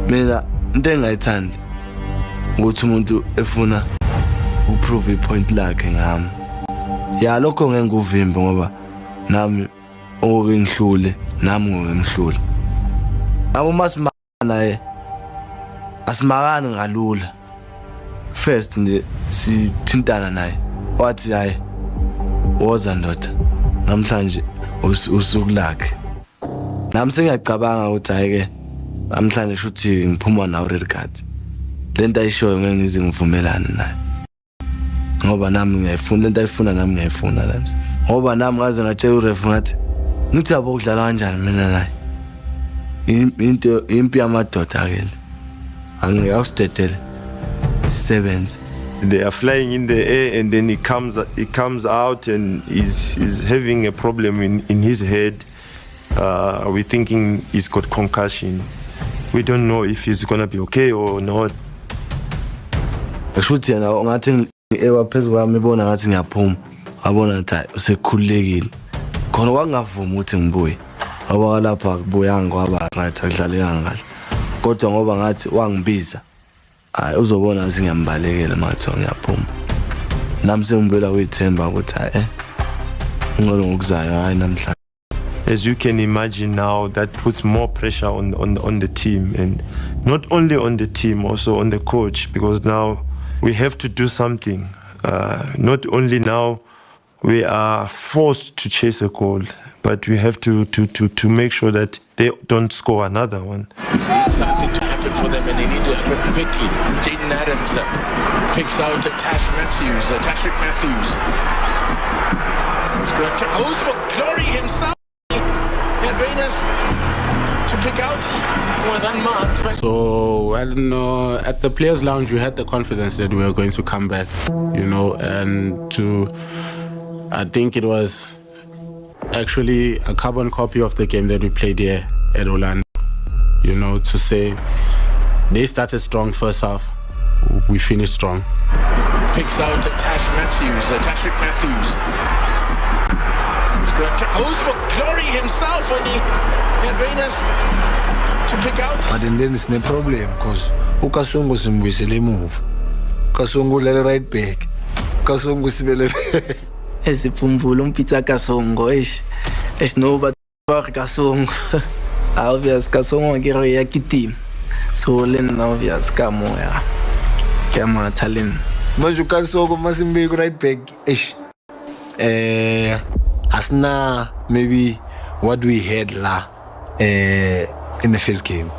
mina into engayithandi ukuthi umuntu efuna uprove ipoint lakhe ngami ya lokho ngeke nguvimbe ngoba nami okungihlule nami ngomhlule abo masimana naye asimakani ngalula first nje sithintana naye wathi hayi woza ndoda namhlanje usuku lakhe nami sengiyacabanga ukuthi hayi ke namhlanje shuthi ngiphuma nawo red card lento ayishoyo ngeke ngize ngivumelane naye ngoba nami ngiyayifuna lento ayifuna nami ngiyayifuna la ngoba nami ngaze ngatshela uref ngathi ngithi yabo ukudlala kanjani mina naye into impi yamadoda ke angiyawustedele seventh. They are flying in the air and then he comes out and is having a problem in his head. We're thinking he's got concussion. We don't know if he's gonna be okay or not. Actually yena ngathi ewaphezulu kwami ibona ngathi ngiyaphuma abona ukuthi usekhululekile khona kwangavuma ukuthi ngibuye aba lapha kubuyanga kwaba right akudlale kangahle kodwa ngoba ngathi wangibiza hayi uzobona ngiyambalekela mathi ngiyaphuma nami sengibela uyithemba ukuthi ngolo ngokuzayo hayi namhlanje. As you can imagine now, that puts more pressure on the team, and not only on the team, also on the coach, because now we have to do something. Not only now we are forced to chase a goal, but we have to make sure that they don't score another one. Need something to happen for them, and they need to happen quickly. Jaden Adams picks out Tashrick Matthews. He's going to goes for glory himself. He had Reynes to pick out. He was unmarked. So at the players' lounge, we had the confidence that we were going to come back, and I think it was actually a carbon copy of the game that we played here at Orlando. To say they started strong first half, we finished strong. Picks out Tashrick Matthews. He's going to goes for glory himself, and he had Reynes to pick out. But then it's no problem because uKasungu simbuyisele emuva. Kasungu lele right back. Kasungu sibele esiphumbula umpitsa Kasongo esinoba Kasongo obvious Kasongo ke re ya kitim so le nna obvious ka moya ke ma talent manje Kasongo masimbe right back asna maybe what we had la in the first game.